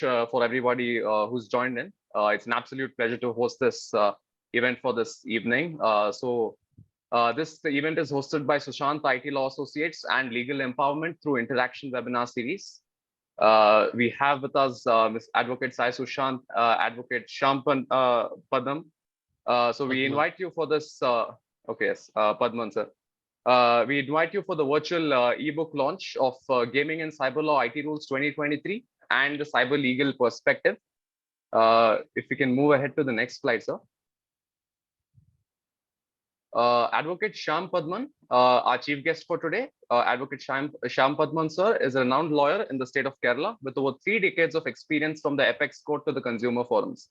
for everybody who's joined in. It's an absolute pleasure to host this event for this evening. This event is hosted by Sushanth IT Law Associates and Legal Empowerment through Interaction Webinar Series. We have with us Ms. Advocate Sai Sushanth, Advocate Shyam Padman. So we invite you for this. Yes, Padman sir. We invite you for the virtual ebook launch of Gaming and Cyber Law IT Rules 2023 and the Cyber Legal Perspective. If we can move ahead to the next slide, sir. Advocate Shyam Padman, our chief guest for today. Advocate Shyam Padman, sir, is a renowned lawyer in the state of Kerala with over 3 decades of experience from the apex court to the consumer forums.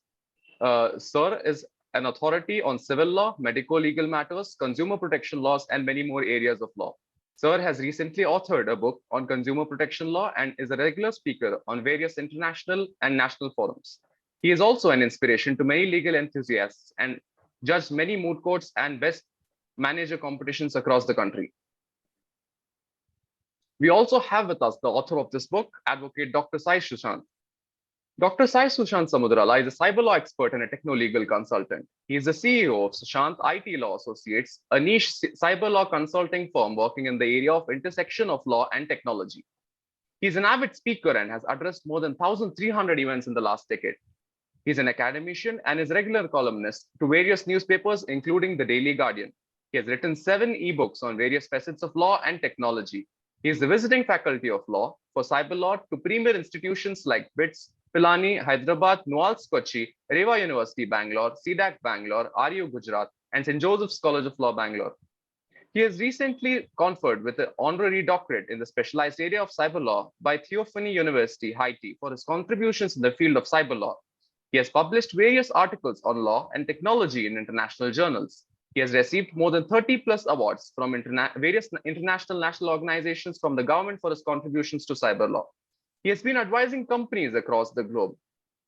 Sir is an authority on civil law, medico-legal matters, consumer protection laws, and many more areas of law. Sir has recently authored a book on consumer protection law and is a regular speaker on various international and national forums. He is also an inspiration to many legal enthusiasts and judged many moot courts and best manager competitions across the country. We also have with us the author of this book, Advocate Dr. Sai Sushanth. Dr. Sai Sushanth Samudrala is a cyber law expert and a techno-legal consultant. He is the CEO of Sushanth IT Law Associates, a niche cyber law consulting firm working in the area of intersection of law and technology. He is an avid speaker and has addressed more than 1,300 events in the last decade. He is an academician and is a regular columnist to various newspapers, including the Daily Guardian. He has written 7 ebooks on various facets of law and technology. He is the visiting faculty of law for cyber law to premier institutions like BITS, Pilani, Hyderabad, Nuals Kochi, Reva University, Bangalore, CDAC Bangalore, RU Gujarat, and St. Joseph's College of Law, Bangalore. He has recently conferred with an honorary doctorate in the specialized area of cyber law by Theophany University, Haiti, for his contributions in the field of cyber law. He has published various articles on law and technology in international journals. He has received more than 30 plus awards from various international national organizations from the government for his contributions to cyber law. He has been advising companies across the globe.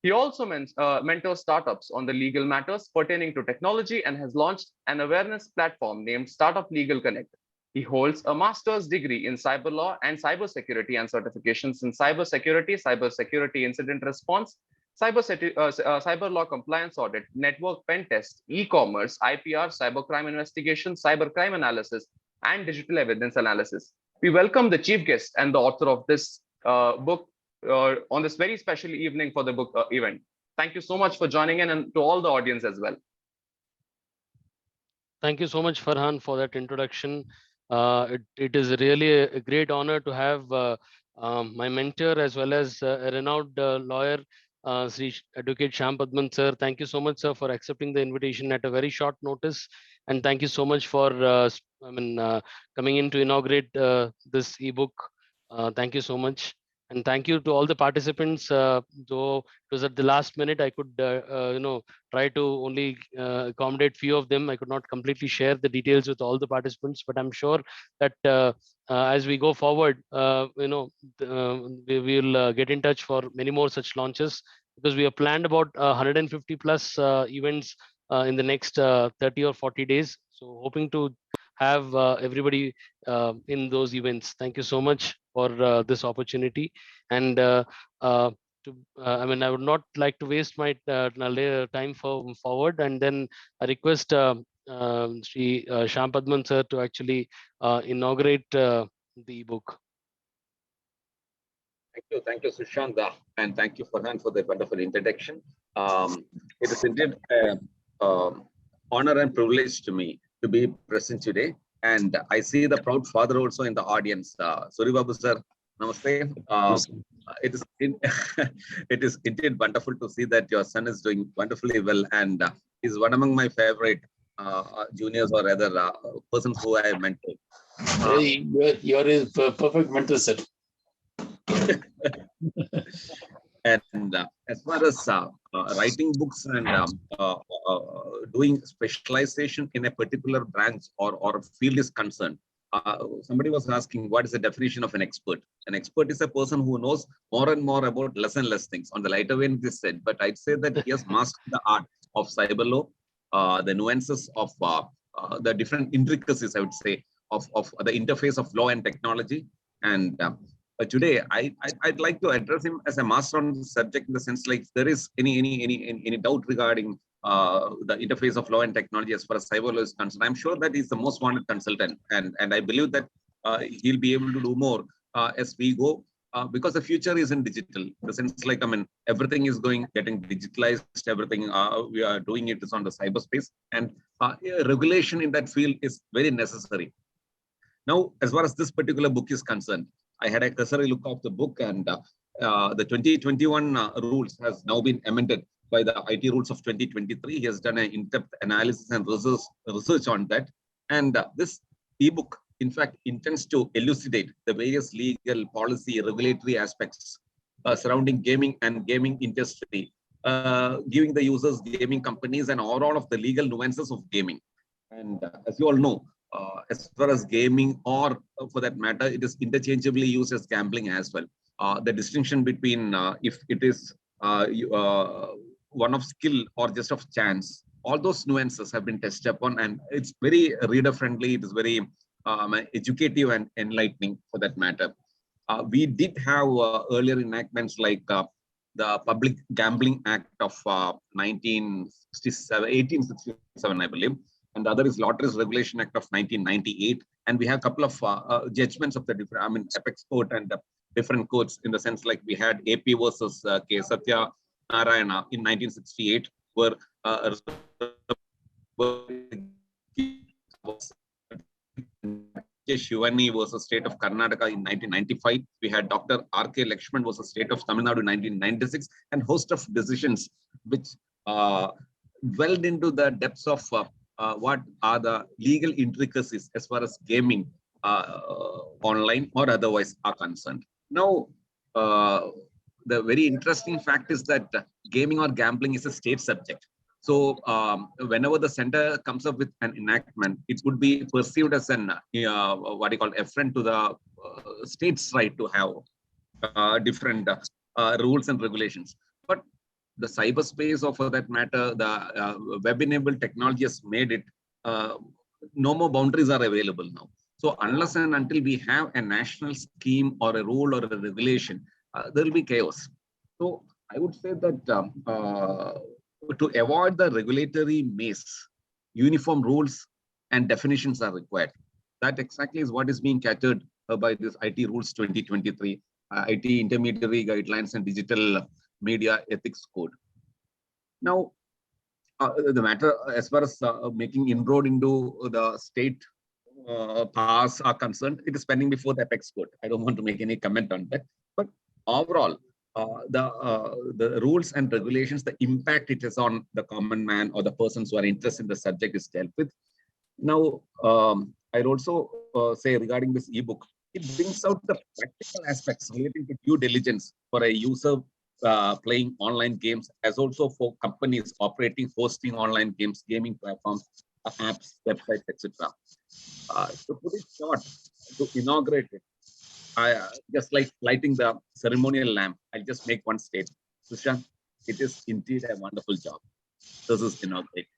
He also mentors startups on the legal matters pertaining to technology and has launched an awareness platform named Startup Legal Connect. He holds a master's degree in cyber law and cybersecurity and certifications in cybersecurity incident response, cyber law compliance audit, network pen test, e-commerce, IPR, cybercrime investigation, cybercrime analysis, and digital evidence analysis. We welcome the chief guest and the author of this book on this very special evening for the book event. Thank you so much for joining in, and to all the audience as well. Thank you so much, Farhan, for that introduction. It is really a great honor to have my mentor as well as a renowned lawyer, Sri Advocate Shyam Padman sir. Thank you so much, sir, for accepting the invitation at a very short notice, and thank you so much for coming in to inaugurate this ebook. Thank you so much, and thank you to all the participants. Though it was at the last minute, I could try to only accommodate few of them. I could not completely share the details with all the participants, but I'm sure that as we go forward, we will get in touch for many more such launches, because we have planned about 150 plus events in the next 30 or 40 days. So hoping to have everybody in those events. Thank you so much for this opportunity. And I would not like to waste my time forward, and then I request Sri Shyam Padman sir to actually inaugurate the ebook. Thank you, Sushanth, and thank you, Farhan, for the wonderful introduction. It is indeed an honor and privilege to me to be present today, and I see the proud father also in the audience. Suri Babu sir, namaste. It is indeed wonderful to see that your son is doing wonderfully well, and is one among my favorite juniors, or rather persons who I have mentored. You're a perfect mentor, sir. And as far as writing books and doing specialization in a particular branch or field is concerned, somebody was asking, what is the definition of an expert? An expert is a person who knows more and more about less and less things. On the lighter vein, this said, but I'd say that he has mastered the art of cyber law, the nuances of the different intricacies, I would say, of the interface of law and technology, and today, I'd like to address him as a master on the subject in the sense like if there is any doubt regarding the interface of law and technology as far as cyber law is concerned. I'm sure that he's the most wanted consultant, and I believe that he'll be able to do more as we go. Because the future is in digital, in the sense like, I mean, everything is getting digitalized, everything we are doing it is on the cyberspace, and regulation in that field is very necessary. Now, as far as this particular book is concerned, I had a cursory look of the book, and the 2021 rules has now been amended by the IT rules of 2023. He has done an in-depth analysis and research on that. And this ebook, in fact, intends to elucidate the various legal, policy, regulatory aspects surrounding gaming and gaming industry, giving the users, gaming companies, and all of the legal nuances of gaming. And as you all know, as far as gaming, or for that matter, it is interchangeably used as gambling as well. The distinction between if it is one of skill or just of chance, all those nuances have been tested upon, and it's very reader friendly. It is very educative and enlightening for that matter. We did have earlier enactments like the Public Gambling Act of 1867, I believe, and the other is Lotteries Regulation Act of 1998. And we have a couple of judgments of the different, I mean, apex court and different courts, in the sense like we had AP versus K. Satya Narayana in 1968, where Shivani versus State of Karnataka in 1995. We had Dr. R.K. Lakshman versus State of Tamil Nadu in 1996, and host of decisions which dwelled into the depths of what are the legal intricacies as far as gaming online or otherwise are concerned. Now, the very interesting fact is that gaming or gambling is a state subject. So whenever the center comes up with an enactment, it would be perceived as an what you call affront to the state's right to have different rules and regulations. But the cyberspace, or for that matter, the web-enabled technology has made it no more boundaries are available now. So unless and until we have a national scheme or a rule or a regulation, there will be chaos. So I would say that to avoid the regulatory maze, uniform rules and definitions are required. That exactly is what is being catered by this IT Rules 2023, IT Intermediary Guidelines and Digital Media Ethics Code. Now, the matter as far as making inroad into the state powers are concerned, it is pending before the apex court. I don't want to make any comment on that. But overall, the rules and regulations, the impact it has on the common man or the persons who are interested in the subject is dealt with. Now, I'd also say regarding this ebook, it brings out the practical aspects relating to due diligence for a user playing online games, as also for companies operating, hosting online games, gaming platforms, apps, websites, etc. To put it short, to inaugurate it, I just like lighting the ceremonial lamp, I'll just make one statement. Sushanth, it is indeed a wonderful job. This is inaugurated.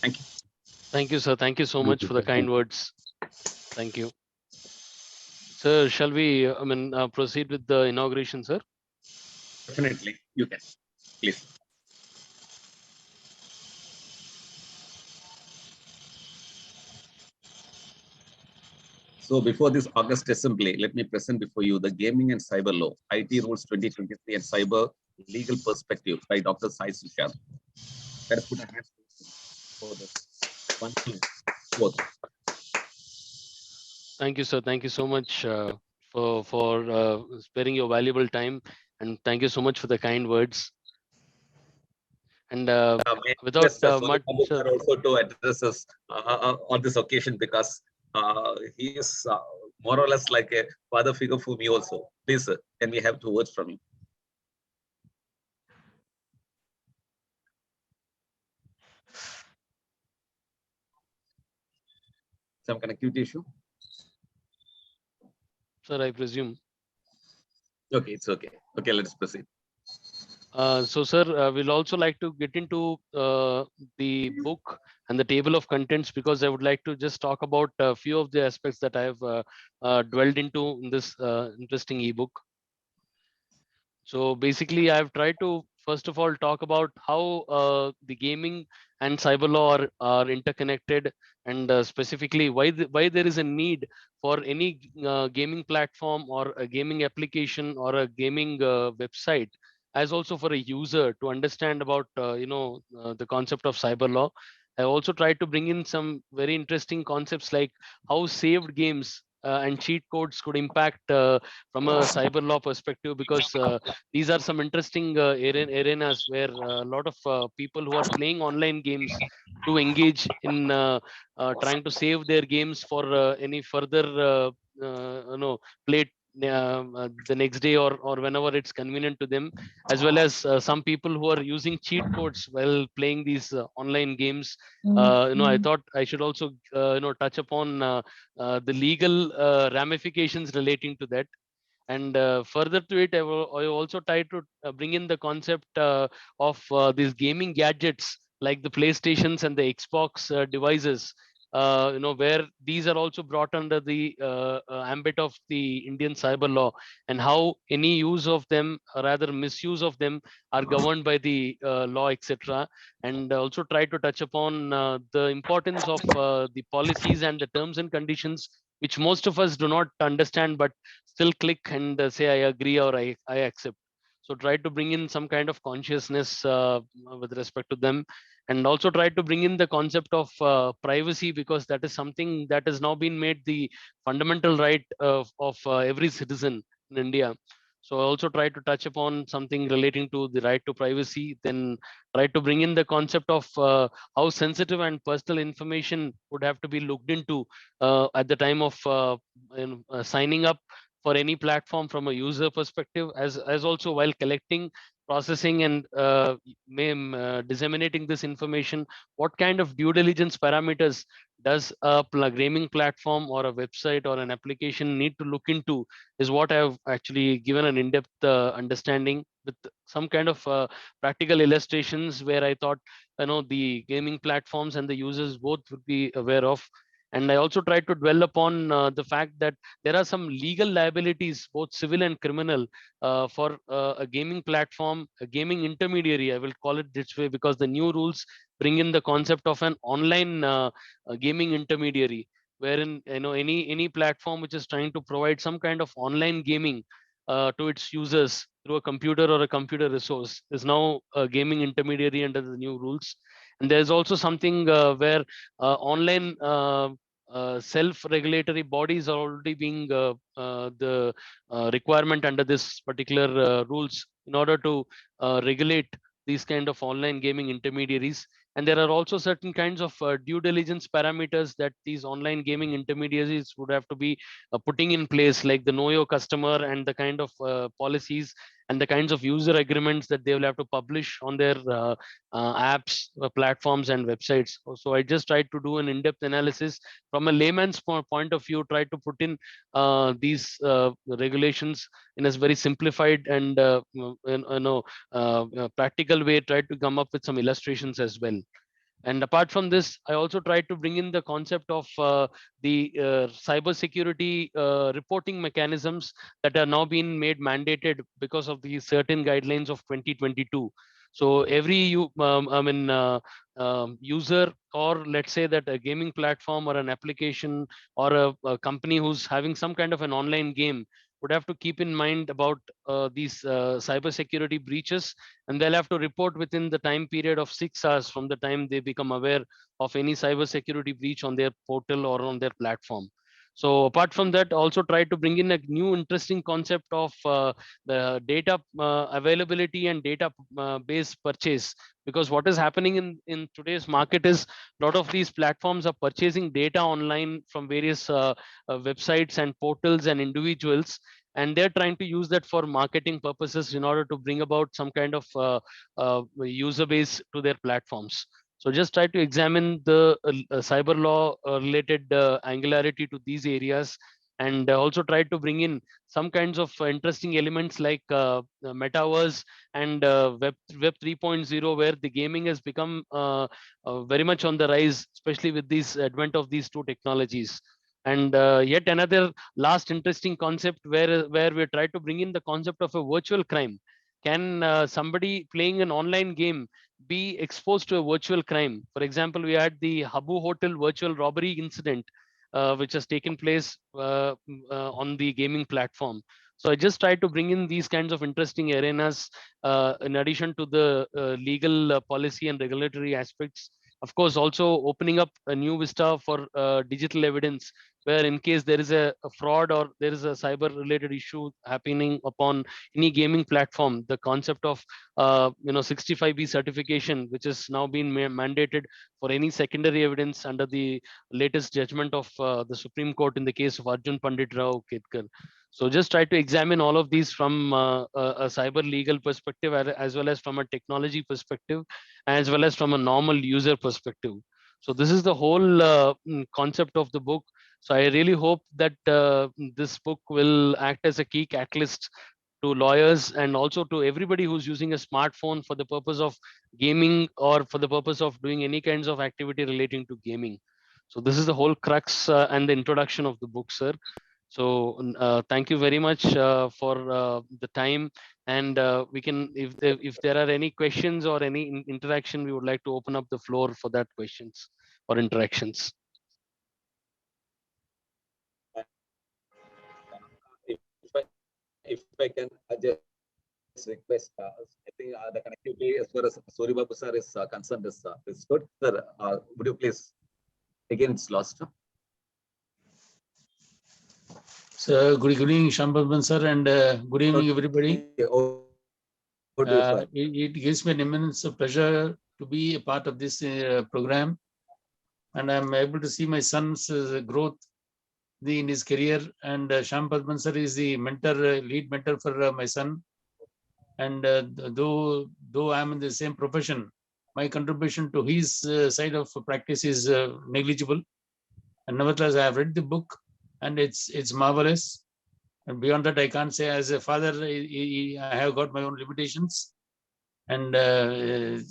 Thank you. Thank you, sir. Thank you so much for the kind words. Thank you. Sir, shall we proceed with the inauguration, sir? Definitely, you can. Please. So before this August Assembly, let me present before you the Gaming and Cyber Law, IT Rules 2023 and Cyber Legal Perspective by Dr. Sai Sushanth. Let us put a hand for the one thing. Thank you, sir. Thank you so much for sparing your valuable time, and thank you so much for the kind words. And without much, sir, also to address us on this occasion, because he is more or less like a father figure for me also. Please, sir, can we have 2 words from you? Some connectivity issue? Sir, I presume. Okay, it's okay. Okay, let's proceed. So, sir, we'll also like to get into the book and the table of contents, because I would like to just talk about a few of the aspects that I've dwelled into in this interesting ebook. So basically, I've tried to first of all talk about how the gaming and cyber law are interconnected, and specifically why there is a need for any gaming platform or a gaming application or a gaming website, as also for a user to understand about the concept of cyber law. I also tried to bring in some very interesting concepts like how saved games and cheat codes could impact from a cyber law perspective, because these are some interesting arenas where a lot of people who are playing online games do engage in trying to save their games for any further play the next day, or whenever it's convenient to them, as well as some people who are using cheat codes while playing these online games. I thought I should also touch upon the legal ramifications relating to that. And further to it, I also tried to bring in the concept of these gaming gadgets like the PlayStations and the Xbox devices, where these are also brought under the ambit of the Indian cyber law, and how any use of them, or rather misuse of them, are governed by the law, etc. And also try to touch upon the importance of the policies and the terms and conditions, which most of us do not understand, but still click and say I agree or I accept. So try to bring in some kind of consciousness with respect to them, and also try to bring in the concept of privacy, because that is something that has now been made the fundamental right of every citizen in India. So I also try to touch upon something relating to the right to privacy, then try to bring in the concept of how sensitive and personal information would have to be looked into at the time of signing up for any platform from a user perspective, as also while collecting, processing, and disseminating this information, what kind of due diligence parameters does a gaming platform or a website or an application need to look into, is what I've actually given an in-depth understanding with some kind of practical illustrations, where I thought the gaming platforms and the users both would be aware of. And I also tried to dwell upon the fact that there are some legal liabilities, both civil and criminal, for a gaming platform, a gaming intermediary. I will call it this way because the new rules bring in the concept of an online gaming intermediary, wherein any platform which is trying to provide some kind of online gaming to its users through a computer or a computer resource is now a gaming intermediary under the new rules. And there's also something where online self-regulatory bodies are already being the requirement under this particular rules in order to regulate these kind of online gaming intermediaries. And there are also certain kinds of due diligence parameters that these online gaming intermediaries would have to be putting in place, like the know your customer and the kind of policies and the kinds of user agreements that they will have to publish on their apps, platforms, and websites. So I just tried to do an in-depth analysis from a layman's point of view, try to put in these regulations in a very simplified and practical way, try to come up with some illustrations as well. And apart from this, I also tried to bring in the concept of the cyber security reporting mechanisms that are now being made mandated because of the certain guidelines of 2022. So every user, or let's say that a gaming platform or an application or a company who's having some kind of an online game, would have to keep in mind about these cyber security breaches, and they'll have to report within the time period of 6 hours from the time they become aware of any cyber security breach on their portal or on their platform. So apart from that, also try to bring in a new interesting concept of the data availability and data based purchase, because what is happening in today's market is a lot of these platforms are purchasing data online from various websites and portals and individuals, and they're trying to use that for marketing purposes in order to bring about some kind of user base to their platforms. So just try to examine the cyber law related angularity to these areas, and also tried to bring in some kinds of interesting elements like metaverse and web 3.0, where the gaming has become very much on the rise, especially with this advent of these two technologies. And yet another last interesting concept where we tried to bring in the concept of a virtual crime. Can somebody playing an online game be exposed to a virtual crime? For example, we had the Habu Hotel virtual robbery incident, which has taken place on the gaming platform. So I just try to bring in these kinds of interesting arenas, in addition to the legal policy and regulatory aspects. Of course, also opening up a new vista for digital evidence, where in case there is a fraud or there is a cyber related issue happening upon any gaming platform, the concept of 65B certification, which is now being mandated for any secondary evidence under the latest judgment of the Supreme Court in the case of Arjun Pandit Rao Ketkar. So just try to examine all of these from a cyber legal perspective, as well as from a technology perspective, as well as from a normal user perspective. So this is the whole concept of the book. So I really hope that this book will act as a key catalyst to lawyers and also to everybody who's using a smartphone for the purpose of gaming or for the purpose of doing any kinds of activity relating to gaming. So this is the whole crux and the introduction of the book, sir. So thank you very much for the time, and we can, if there are any questions or any interaction, we would like to open up the floor for that questions or interactions. If I can just request, I think the connectivity as far as Suri Babu sir is concerned is good. Sir, would you please, again, it's lost. So good evening, Shyam Padman sir, and good evening, everybody. It gives me an immense pleasure to be a part of this program, and I'm able to see my son's growth in his career. And Shyam Padman sir is the mentor, lead mentor for my son. And though I'm in the same profession, my contribution to his side of practice is negligible. And nevertheless, I have read the book, and it's marvelous. And beyond that, I can't say. As a father, I have got my own limitations. And the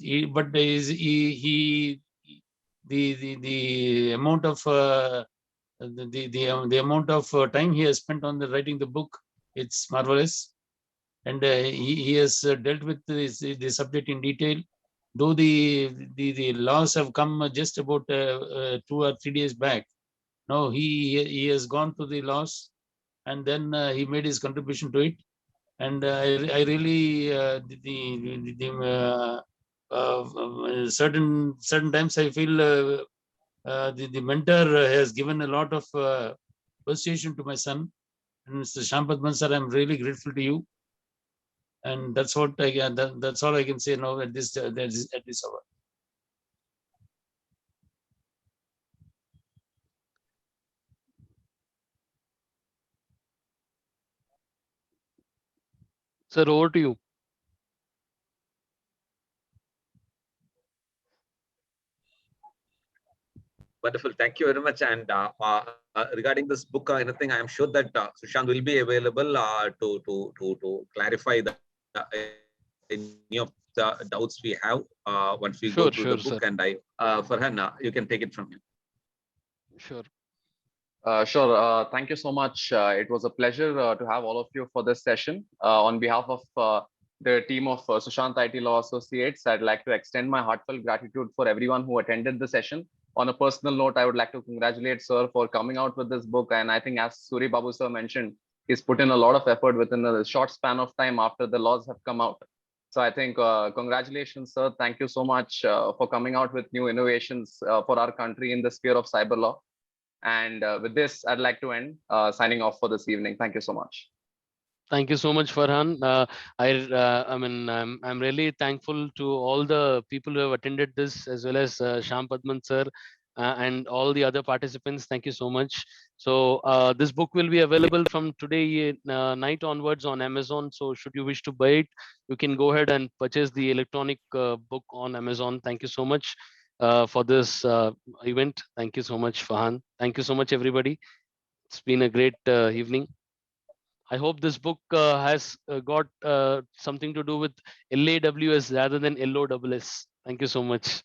amount of the amount of time he has spent on writing the book, it's marvelous. And he has dealt with the subject in detail. Though the laws have come just about 2 or 3 days back, no, he has gone to the laws, and then he made his contribution to it. And I really certain times I feel the mentor has given a lot of persuasion to my son. And Mr. Shyam Padman sir, I'm really grateful to you. And that's what that's all I can say now at this hour. Sir, over to you. Wonderful. Thank you very much. And regarding this book, anything, I am sure that Sushant will be available to clarify any of the doubts we have once we go through the book. Sir. And Farhan, you can take it from here. Sure. Sure. Thank you so much. It was a pleasure to have all of you for this session. On behalf of the team of Sushanth IT Law Associates, I'd like to extend my heartfelt gratitude for everyone who attended the session. On a personal note, I would like to congratulate sir for coming out with this book. And I think, as Suri Babu sir mentioned, he's put in a lot of effort within a short span of time after the laws have come out. So I think congratulations, sir. Thank you so much for coming out with new innovations for our country in the sphere of cyber law. And with this, I'd like to end signing off for this evening. Thank you so much. Thank you so much, Farhan. I mean, I'm really thankful to all the people who have attended this, as well as Shyam Padman sir and all the other participants. Thank you so much. So this book will be available from today night onwards on Amazon. So should you wish to buy it, you can go ahead and purchase the electronic book on Amazon. Thank you so much for this event. Thank you so much, Farhan. Thank you so much, everybody. It's been a great evening. I hope this book has got something to do with LAWS rather than LOSS. Thank you so much.